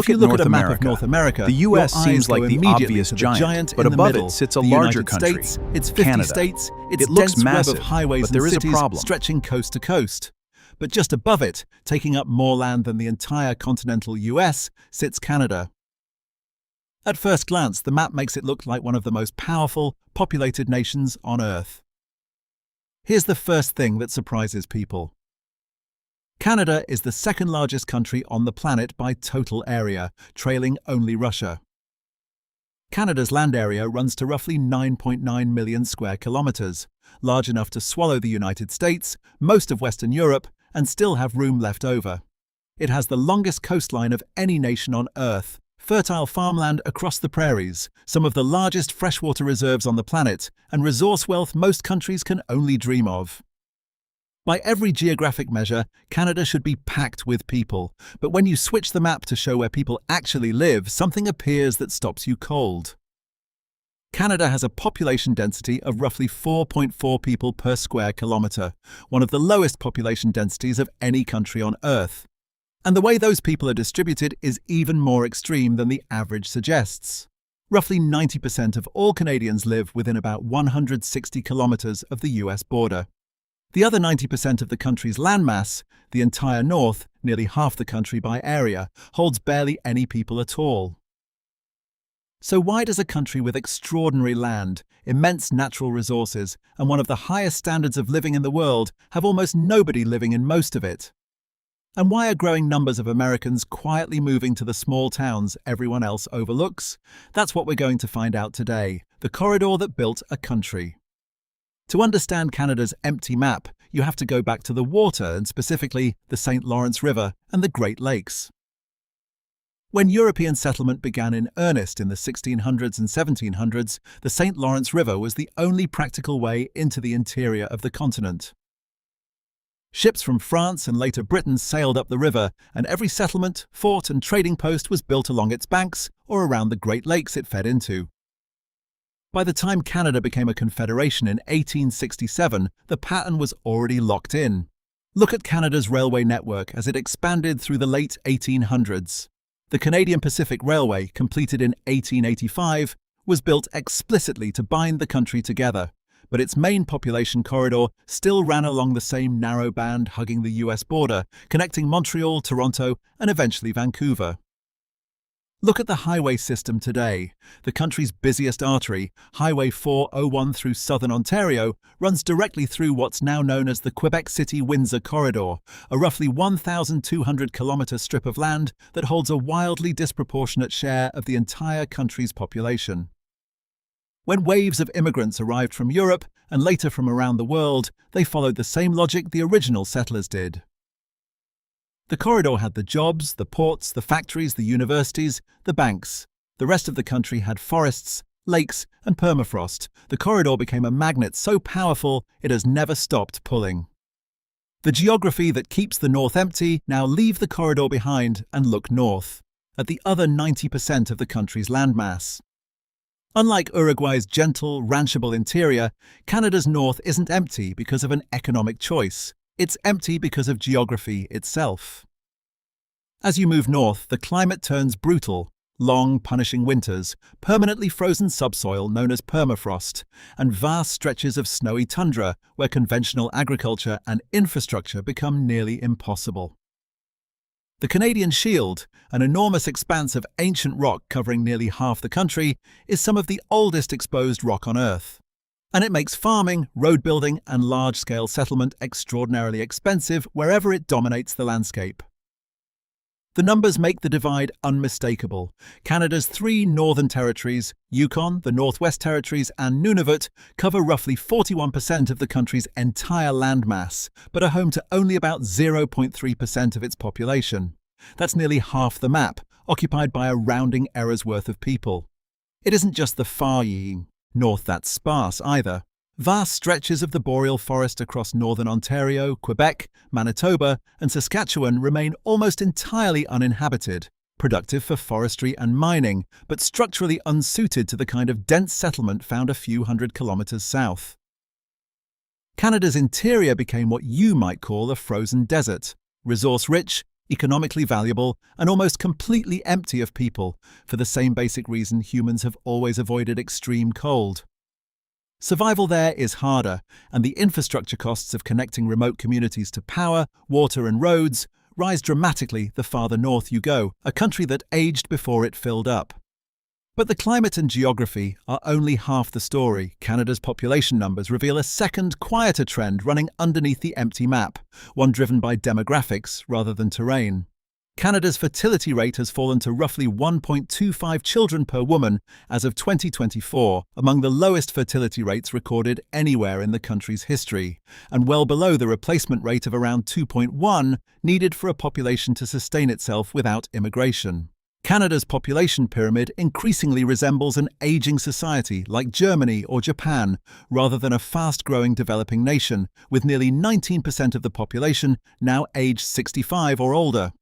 look at look at North a map America, of North America, the U.S. your seems eyes like go the immediately obvious to the giant, but in the above middle, it sits a the larger United country, States, its 50 Canada. states, its It looks dense massive, web of highways but there and is a cities problem. stretching coast to coast. But just above it, taking up more land than the entire continental US, sits Canada. At first glance, the map makes it look like one of the most powerful, populated nations on Earth. Here's the first thing that surprises people. Canada is the second largest country on the planet by total area, trailing only Russia. Canada's land area runs to roughly 9.9 million square kilometers, large enough to swallow the United States, most of Western Europe, and still have room left over. It has the longest coastline of any nation on Earth, fertile farmland across the prairies, some of the largest freshwater reserves on the planet, and resource wealth most countries can only dream of. By every geographic measure, Canada should be packed with people, but when you switch the map to show where people actually live, something appears that stops you cold. Canada has a population density of roughly 4.4 people per square kilometre, one of the lowest population densities of any country on Earth. And the way those people are distributed is even more extreme than the average suggests. Roughly 90% of all Canadians live within about 160 kilometres of the US border. The other 90% of the country's landmass, the entire north, nearly half the country by area, holds barely any people at all. So why does a country with extraordinary land, immense natural resources, and one of the highest standards of living in the world have almost nobody living in most of it? And why are growing numbers of Americans quietly moving to the small towns everyone else overlooks? That's what we're going to find out today, the corridor that built a country. To understand Canada's empty map, you have to go back to the water, and specifically the St. Lawrence River and the Great Lakes. When European settlement began in earnest in the 1600s and 1700s, the St. Lawrence River was the only practical way into the interior of the continent. Ships from France and later Britain sailed up the river, and every settlement, fort and trading post was built along its banks or around the Great Lakes it fed into. By the time Canada became a confederation in 1867, the pattern was already locked in. Look at Canada's railway network as it expanded through the late 1800s. The Canadian Pacific Railway, completed in 1885, was built explicitly to bind the country together, but its main population corridor still ran along the same narrow band hugging the US border, connecting Montreal, Toronto, and eventually Vancouver. Look at the highway system today. The country's busiest artery, Highway 401 through southern Ontario, runs directly through what's now known as the Quebec City-Windsor Corridor, a roughly 1,200-kilometre strip of land that holds a wildly disproportionate share of the entire country's population. When waves of immigrants arrived from Europe and later from around the world, they followed the same logic the original settlers did. The corridor had the jobs, the ports, the factories, the universities, the banks. The rest of the country had forests, lakes, and permafrost. The corridor became a magnet so powerful it has never stopped pulling. The geography that keeps the north empty now leave the corridor behind and look north, at the other 90% of the country's landmass. Unlike Uruguay's gentle, ranchable interior, Canada's north isn't empty because of an economic choice. It's empty because of geography itself. As you move north, the climate turns brutal. Long, punishing winters, permanently frozen subsoil known as permafrost, and vast stretches of snowy tundra where conventional agriculture and infrastructure become nearly impossible. The Canadian Shield, an enormous expanse of ancient rock covering nearly half the country, is some of the oldest exposed rock on Earth. And it makes farming, road building, and large-scale settlement extraordinarily expensive wherever it dominates the landscape. The numbers make the divide unmistakable. Canada's three northern territories, Yukon, the Northwest Territories, and Nunavut, cover roughly 41% of the country's entire landmass, but are home to only about 0.3% of its population. That's nearly half the map, occupied by a rounding error's worth of people. It isn't just the far-yeeing north that's sparse either. Vast stretches of the boreal forest across northern Ontario, Quebec, Manitoba, and Saskatchewan remain almost entirely uninhabited, productive for forestry and mining, but structurally unsuited to the kind of dense settlement found a few hundred kilometres south. Canada's interior became what you might call a frozen desert, resource-rich, economically valuable, and almost completely empty of people, for the same basic reason humans have always avoided extreme cold. Survival there is harder, and the infrastructure costs of connecting remote communities to power, water, and roads rise dramatically the farther north you go, a country that aged before it filled up. But the climate and geography are only half the story. Canada's population numbers reveal a second, quieter trend running underneath the empty map, one driven by demographics rather than terrain. Canada's fertility rate has fallen to roughly 1.25 children per woman as of 2024, among the lowest fertility rates recorded anywhere in the country's history, and well below the replacement rate of around 2.1 needed for a population to sustain itself without immigration. Canada's population pyramid increasingly resembles an aging society like Germany or Japan, rather than a fast-growing developing nation, with nearly 19% of the population now aged 65 or older.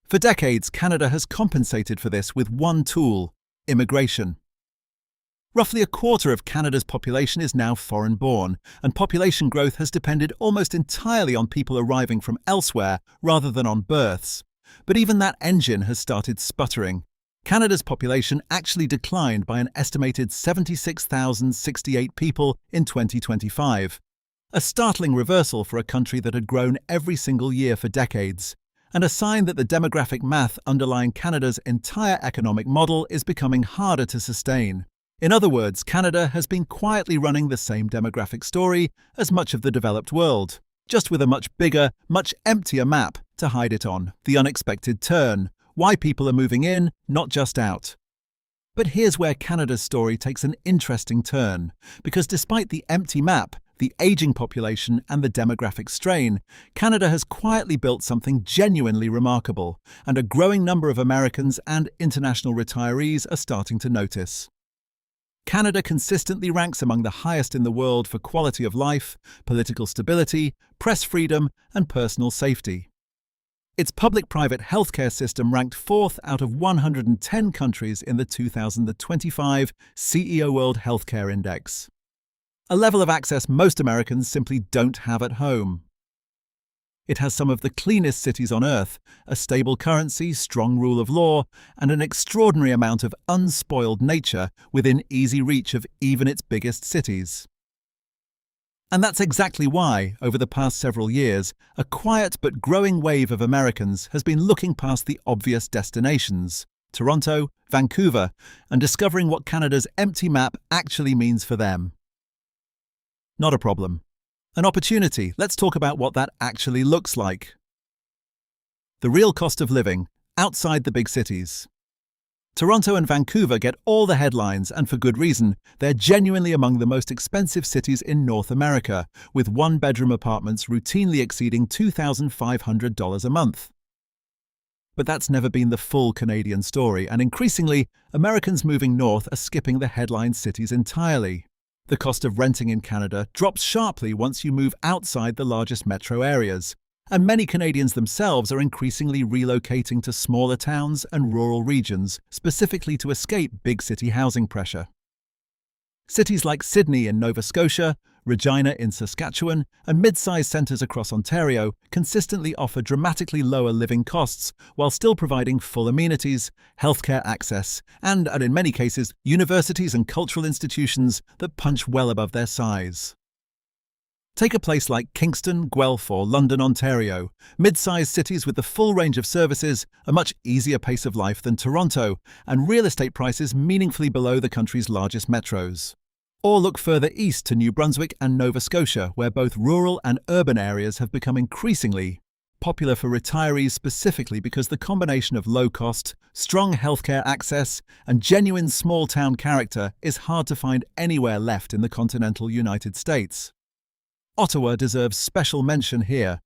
For decades, Canada has compensated for this with one tool: immigration. Roughly a quarter of Canada's population is now foreign-born, and population growth has depended almost entirely on people arriving from elsewhere rather than on births. But even that engine has started sputtering. Canada's population actually declined by an estimated 76,068 people in 2025, a startling reversal for a country that had grown every single year for decades, and a sign that the demographic math underlying Canada's entire economic model is becoming harder to sustain. In other words, Canada has been quietly running the same demographic story as much of the developed world, just with a much bigger, much emptier map to hide it on. The unexpected turn: why people are moving in, not just out. But here's where Canada's story takes an interesting turn, because despite the empty map, the aging population, and the demographic strain, Canada has quietly built something genuinely remarkable, and a growing number of Americans and international retirees are starting to notice. Canada consistently ranks among the highest in the world for quality of life, political stability, press freedom, and personal safety. Its public-private healthcare system ranked 4th out of 110 countries in the 2025 CEO World Healthcare Index, a level of access most Americans simply don't have at home. It has some of the cleanest cities on Earth, a stable currency, strong rule of law, and an extraordinary amount of unspoiled nature within easy reach of even its biggest cities. And that's exactly why, over the past several years, a quiet but growing wave of Americans has been looking past the obvious destinations, Toronto, Vancouver, and discovering what Canada's empty map actually means for them. Not a problem. An opportunity. Let's talk about what that actually looks like. The real cost of living outside the big cities. Toronto and Vancouver get all the headlines, and for good reason. They're genuinely among the most expensive cities in North America, with one-bedroom apartments routinely exceeding $2,500 a month. But that's never been the full Canadian story, and increasingly, Americans moving north are skipping the headline cities entirely. The cost of renting in Canada drops sharply once you move outside the largest metro areas, and many Canadians themselves are increasingly relocating to smaller towns and rural regions, specifically to escape big city housing pressure. Cities like Sydney in Nova Scotia, Regina in Saskatchewan, and mid-sized centres across Ontario consistently offer dramatically lower living costs while still providing full amenities, healthcare access, and in many cases, universities and cultural institutions that punch well above their size. Take a place like Kingston, Guelph, or London, Ontario, mid-sized cities with the full range of services, a much easier pace of life than Toronto, and real estate prices meaningfully below the country's largest metros. Or look further east to New Brunswick and Nova Scotia, where both rural and urban areas have become increasingly popular for retirees, specifically because the combination of low cost, strong healthcare access, and genuine small-town character is hard to find anywhere left in the continental United States. Ottawa deserves special mention here.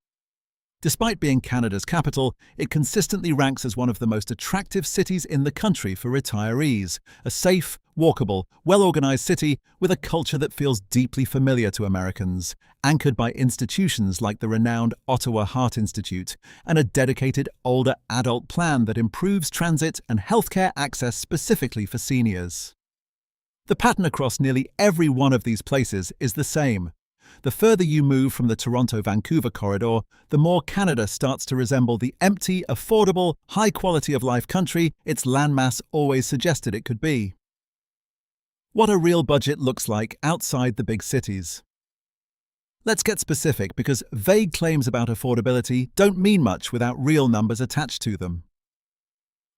Despite being Canada's capital, it consistently ranks as one of the most attractive cities in the country for retirees, a safe, walkable, well-organized city with a culture that feels deeply familiar to Americans, anchored by institutions like the renowned Ottawa Heart Institute and a dedicated older adult plan that improves transit and healthcare access specifically for seniors. The pattern across nearly every one of these places is the same. The further you move from the Toronto-Vancouver corridor, the more Canada starts to resemble the empty, affordable, high quality of life country its landmass always suggested it could be. What a real budget looks like outside the big cities. Let's get specific, because vague claims about affordability don't mean much without real numbers attached to them.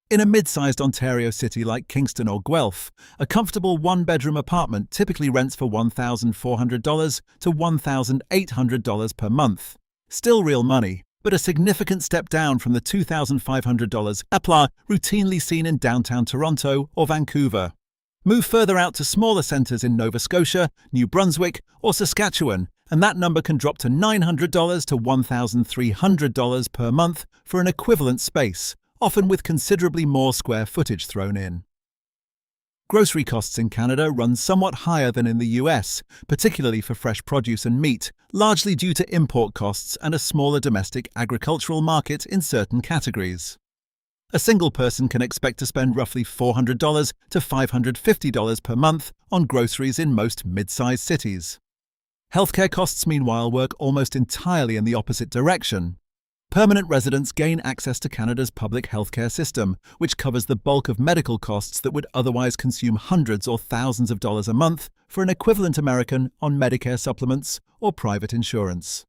In a mid-sized Ontario city like Kingston or Guelph, a comfortable one-bedroom apartment typically rents for $1,400 to $1,800 per month. Still real money, but a significant step down from the $2,500 appla routinely seen in downtown Toronto or Vancouver. Move further out to smaller centres in Nova Scotia, New Brunswick, or Saskatchewan, and that number can drop to $900 to $1,300 per month for an equivalent space, often with considerably more square footage thrown in. Grocery costs in Canada run somewhat higher than in the US, particularly for fresh produce and meat, largely due to import costs and a smaller domestic agricultural market in certain categories. A single person can expect to spend roughly $400 to $550 per month on groceries in most mid-sized cities. Healthcare costs, meanwhile, work almost entirely in the opposite direction. Permanent residents gain access to Canada's public healthcare system, which covers the bulk of medical costs that would otherwise consume hundreds or thousands of dollars a month for an equivalent American on Medicare supplements or private insurance.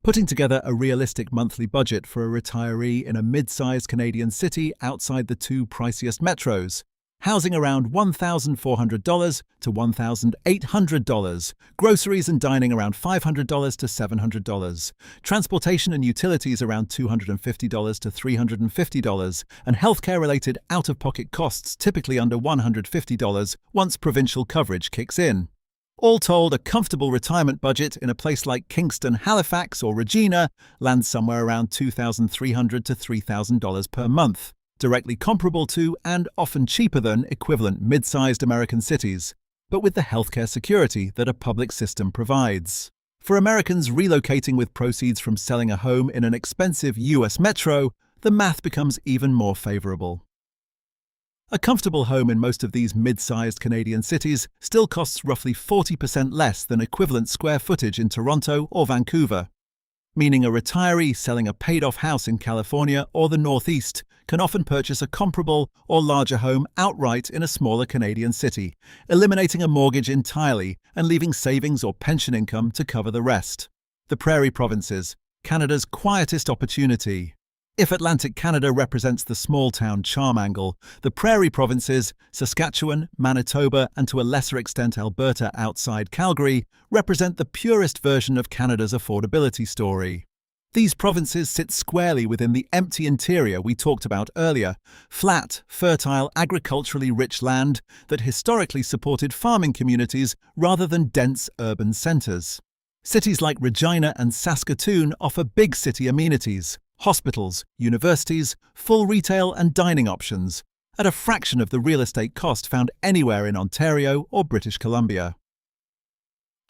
Putting together a realistic monthly budget for a retiree in a mid-sized Canadian city outside the two priciest metros, housing around $1,400 to $1,800, groceries and dining around $500 to $700, transportation and utilities around $250 to $350, and healthcare-related out-of-pocket costs typically under $150 once provincial coverage kicks in. All told, a comfortable retirement budget in a place like Kingston, Halifax, or Regina lands somewhere around $2,300 to $3,000 per month, directly comparable to and often cheaper than equivalent mid-sized American cities, but with the healthcare security that a public system provides. For Americans relocating with proceeds from selling a home in an expensive US metro, the math becomes even more favorable. A comfortable home in most of these mid-sized Canadian cities still costs roughly 40% less than equivalent square footage in Toronto or Vancouver, meaning a retiree selling a paid-off house in California or the Northeast can often purchase a comparable or larger home outright in a smaller Canadian city, eliminating a mortgage entirely and leaving savings or pension income to cover the rest. The Prairie Provinces, Canada's quietest opportunity. If Atlantic Canada represents the small-town charm angle, the Prairie Provinces, Saskatchewan, Manitoba, and to a lesser extent Alberta outside Calgary, represent the purest version of Canada's affordability story. These provinces sit squarely within the empty interior we talked about earlier, flat, fertile, agriculturally rich land that historically supported farming communities rather than dense urban centres. Cities like Regina and Saskatoon offer big city amenities, hospitals, universities, full retail and dining options, at a fraction of the real estate cost found anywhere in Ontario or British Columbia.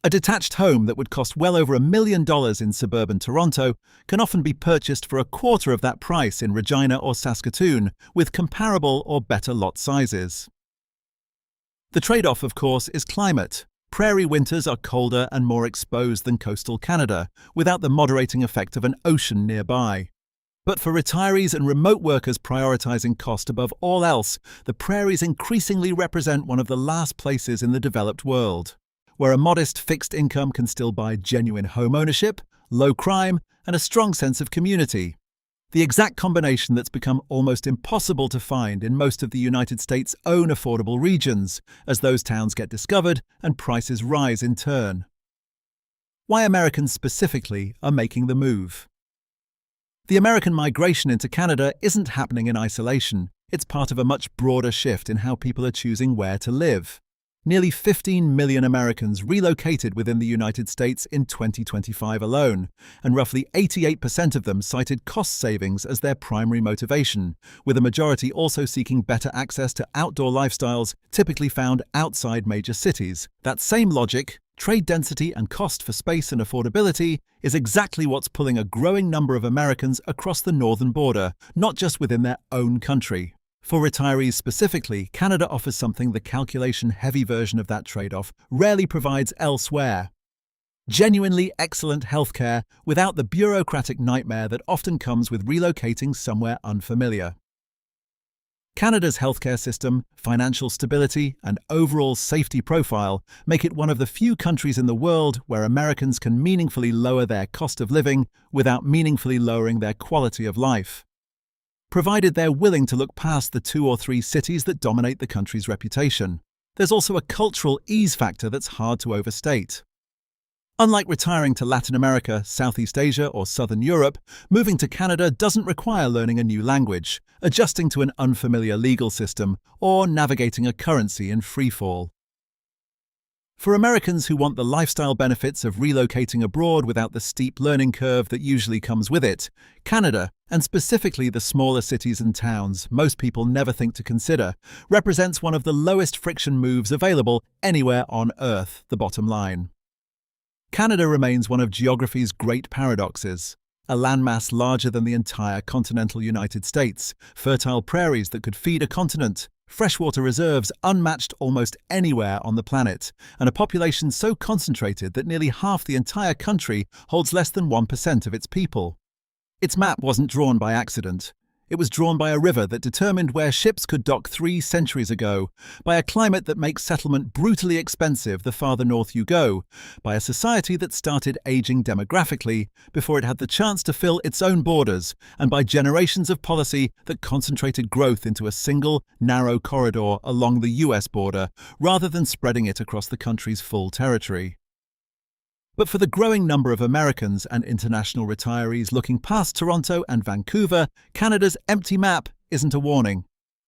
A detached home that would cost well over $1 million in suburban Toronto can often be purchased for a quarter of that price in Regina or Saskatoon, with comparable or better lot sizes. The trade-off, of course, is climate. Prairie winters are colder and more exposed than coastal Canada, without the moderating effect of an ocean nearby. But for retirees and remote workers prioritizing cost above all else, the prairies increasingly represent one of the last places in the developed world, where a modest fixed income can still buy genuine home ownership, low crime, and a strong sense of community. The exact combination that's become almost impossible to find in most of the United States' own affordable regions, as those towns get discovered and prices rise in turn. Why Americans specifically are making the move. The American migration into Canada isn't happening in isolation. It's part of a much broader shift in how people are choosing where to live. Nearly 15 million Americans relocated within the United States in 2025 alone, and roughly 88% of them cited cost savings as their primary motivation, with a majority also seeking better access to outdoor lifestyles typically found outside major cities. That same logic, trade density and cost for space and affordability, is exactly what's pulling a growing number of Americans across the northern border, not just within their own country. For retirees specifically, Canada offers something the calculation-heavy version of that trade-off rarely provides elsewhere: Genuinely excellent healthcare without the bureaucratic nightmare that often comes with relocating somewhere unfamiliar. Canada's healthcare system, financial stability, and overall safety profile make it one of the few countries in the world where Americans can meaningfully lower their cost of living without meaningfully lowering their quality of life, provided they're willing to look past the 2 or 3 cities that dominate the country's reputation. There's also a cultural ease factor that's hard to overstate. Unlike retiring to Latin America, Southeast Asia, or Southern Europe, moving to Canada doesn't require learning a new language, adjusting to an unfamiliar legal system, or navigating a currency in freefall. For Americans who want the lifestyle benefits of relocating abroad without the steep learning curve that usually comes with it, Canada, and specifically the smaller cities and towns most people never think to consider, represents one of the lowest friction moves available anywhere on Earth, the bottom line. Canada remains one of geography's great paradoxes. A landmass larger than the entire continental United States, fertile prairies that could feed a continent, freshwater reserves unmatched almost anywhere on the planet, and a population so concentrated that nearly half the entire country holds less than 1% of its people. Its map wasn't drawn by accident. It was drawn by a river that determined where ships could dock 3 centuries ago, by a climate that makes settlement brutally expensive the farther north you go, by a society that started aging demographically before it had the chance to fill its own borders, and by generations of policy that concentrated growth into a single, narrow corridor along the US border, rather than spreading it across the country's full territory. But for the growing number of Americans and international retirees looking past Toronto and Vancouver, Canada's empty map isn't a warning.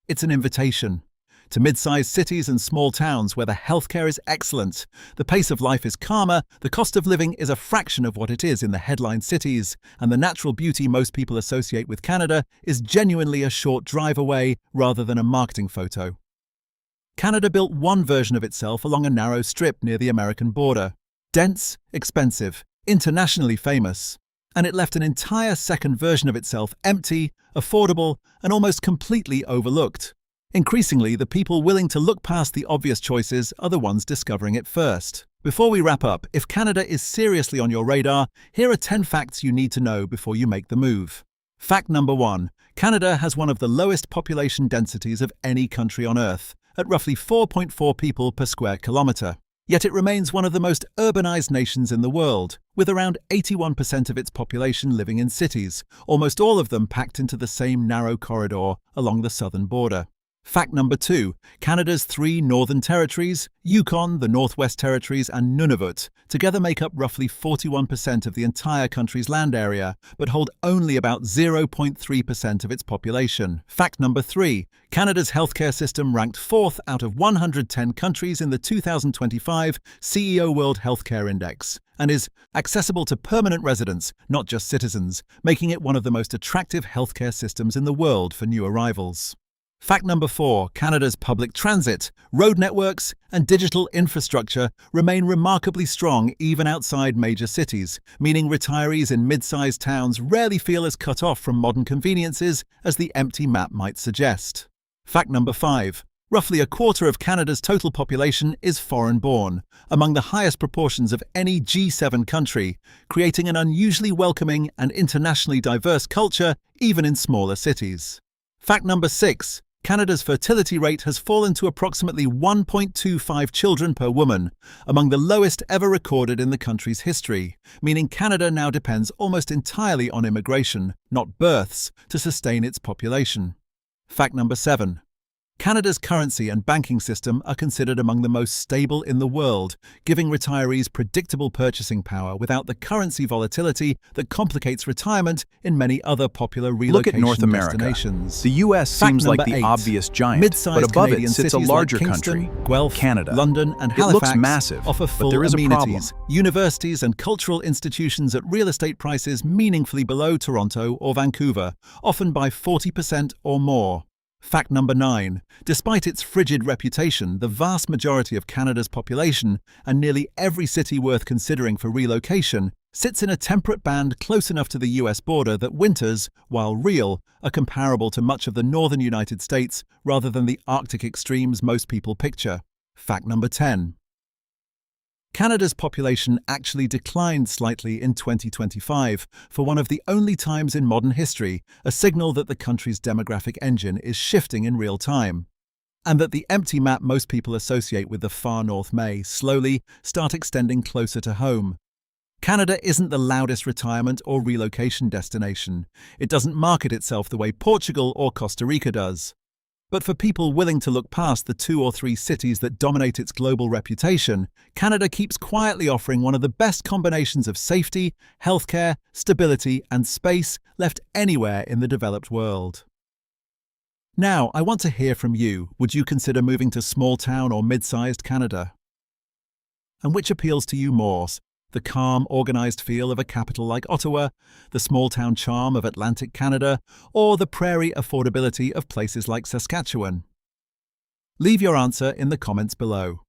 It's an invitation. To mid-sized cities and small towns where the healthcare is excellent, the pace of life is calmer, the cost of living is a fraction of what it is in the headline cities, and the natural beauty most people associate with Canada is genuinely a short drive away rather than a marketing photo. Canada built one version of itself along a narrow strip near the American border. Dense, expensive, internationally famous, and it left an entire second version of itself empty, affordable, and almost completely overlooked. Increasingly, the people willing to look past the obvious choices are the ones discovering it first. Before we wrap up, if Canada is seriously on your radar, here are 10 facts you need to know before you make the move. Fact number 1. Canada has one of the lowest population densities of any country on Earth, at roughly 4.4 people per square kilometre. Yet it remains one of the most urbanized nations in the world, with around 81% of its population living in cities, almost all of them packed into the same narrow corridor along the southern border. Fact number 2. Canada's 3 northern territories, Yukon, the Northwest Territories, and Nunavut, together make up roughly 41% of the entire country's land area, but hold only about 0.3% of its population. Fact number 3. Canada's healthcare system ranked 4th out of 110 countries in the 2025 CEO World Healthcare Index, and is accessible to permanent residents, not just citizens, making it one of the most attractive healthcare systems in the world for new arrivals. Fact number 4. Canada's public transit, road networks, and digital infrastructure remain remarkably strong even outside major cities, meaning retirees in mid-sized towns rarely feel as cut off from modern conveniences as the empty map might suggest. Fact number 5. Roughly a quarter of Canada's total population is foreign-born, among the highest proportions of any G7 country, creating an unusually welcoming and internationally diverse culture even in smaller cities. Fact number 6. Canada's fertility rate has fallen to approximately 1.25 children per woman, among the lowest ever recorded in the country's history, meaning Canada now depends almost entirely on immigration, not births, to sustain its population. Fact number 7. Canada's currency and banking system are considered among the most stable in the world, giving retirees predictable purchasing power without the currency volatility that complicates retirement in many other popular relocation Look at North America. destinations. The U.S. seems like the 8. obvious giant, Mid-sized but above Canadian it sits a cities larger like Kingston, country, Guelph, Canada. London, and It Halifax looks massive, offer but full there is a amenities, problem. universities, and cultural institutions at real estate prices meaningfully below Toronto or Vancouver, often by 40% or more. Fact number 9. Despite its frigid reputation, the vast majority of Canada's population, and nearly every city worth considering for relocation, sits in a temperate band close enough to the US border that winters, while real, are comparable to much of the northern United States rather than the Arctic extremes most people picture. Fact number 10. Canada's population actually declined slightly in 2025 for one of the only times in modern history, a signal that the country's demographic engine is shifting in real time, and that the empty map most people associate with the far north may slowly start extending closer to home. Canada isn't the loudest retirement or relocation destination. It doesn't market itself the way Portugal or Costa Rica does. But for people willing to look past the 2 or 3 cities that dominate its global reputation, Canada keeps quietly offering one of the best combinations of safety, healthcare, stability, and space left anywhere in the developed world. Now, I want to hear from you. Would you consider moving to small-town or mid-sized Canada? And which appeals to you more? The calm, organized feel of a capital like Ottawa, the small-town charm of Atlantic Canada, or the prairie affordability of places like Saskatchewan? Leave your answer in the comments below.